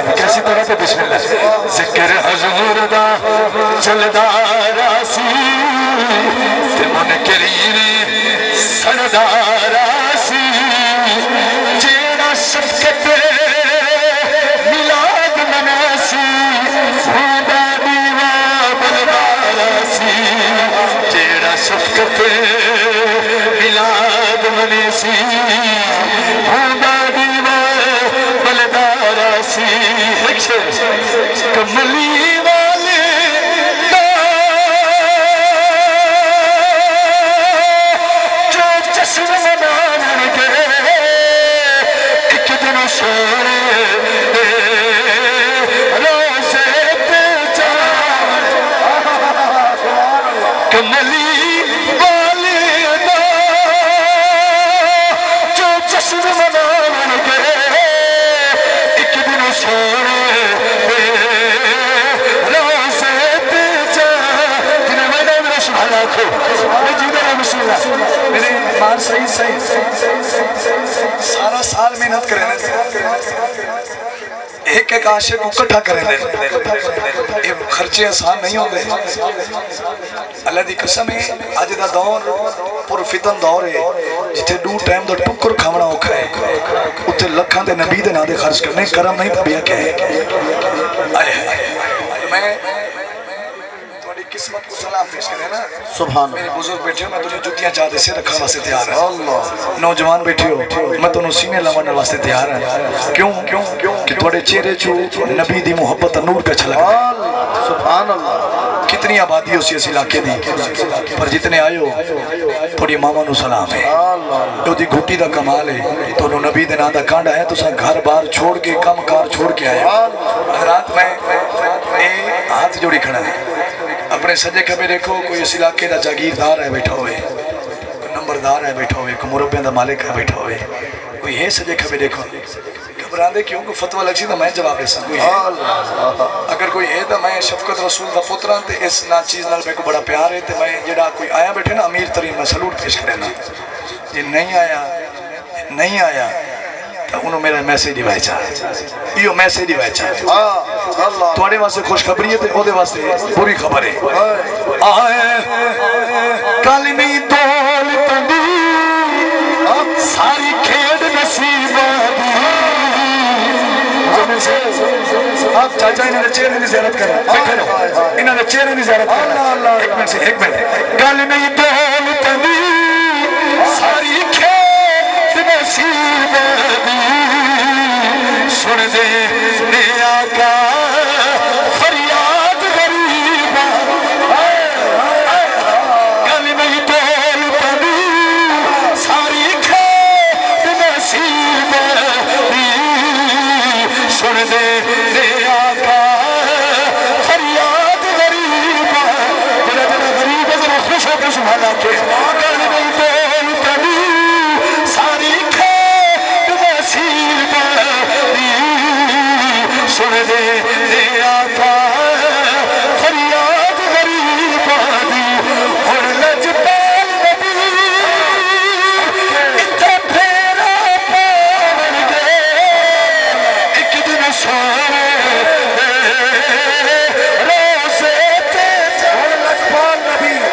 کیسی طرح سے بسم اللہ ذکر حضور دا چلدا راسی تے منکرین سڑدا راسی جیڑا شفقت ملاد مناسی ہودا دیوا بلدا راسی جیڑا شفقت ملاد مناسی ہودا دیوا بلدا راسی کملی والے جو جشن منانے گئے ایک دن سونے روزے پہ جا کملی والے جو جشن منانے گئے ایک دن سونے میرے مار صحیح سارا سال محنت کریں ایک ایک عاشق کو کٹھا کریں یہ خرچے آسان نہیں ہوتے اللہ دی قسم ہے آج دا دور پر فتن دور ہے جتھے دو ٹائم دا ٹکر کھامنا اوکھا ہے اتھے لکھاں دے نبی دے نا دے خرچ کرنے کرم نہیں پبیا کہے میں قسمت کو سلام پیش کرے نا سبحان میرے بزرگ بیٹھے ہو میں تنہیں جتیاں چاہتے سے رکھا واسے تیار ہے نوجوان بیٹھے ہو میں تنہیں سینے لوانے واسے تیار ہے کیوں کہ تھوڑے چہرے چھو نبی دی محبت نور کا چھلک سبحان اللہ کتنی آبادی ہو سی اس علاقے دی پر جتنے آئے ہو تھوڑی ماما نو سلام ہے جو دی گھٹی دا کمال ہے تو نو نبی دے نا دا کانڈا ہے تو سا گھر بار چھوڑ کے کم کار چھوڑ کے آئے حضرات میں ہاتھ جوڑی کھڑا ہے اپنے سجے کبھی دیکھو کوئی اس علاقے دا جاگیردار ہے بیٹھا ہوئے کوئی نمبردار ہے بیٹھا ہوئے کوئی مربیاں دا مالک ہے بیٹھا ہوئے کوئی ہے سجے کبھی دیکھو گھبران دے کیوں کوئی فتوہ لگ سی تو میں جواب دے سکوں اگر کوئی ہے تو میں شفقت رسول دا پتران تے اس نا چیز نال میں کو بڑا پیار ہے تے میں جڑا کوئی آیا بیٹھے نا امیر ترین میں سلوٹ پیش کرے نا یہ نہیں آیا تو انہوں میرا میسیج دیوائے چاہے یہ میسیج دیوائے چاہے توڑے واسے خوش خبری ہے تو دے واسے پوری خبر ہے آئے کلمی دول تندی ساری کھیڑ نصیب آپ چاچا انہوں نے چہرے کی زیارت کرنا بیٹھے رہو انہوں نے چہرے کی زیارت کرنا ایک منٹ کلمی دول تندی ساری کھیڑ نصیب سن دے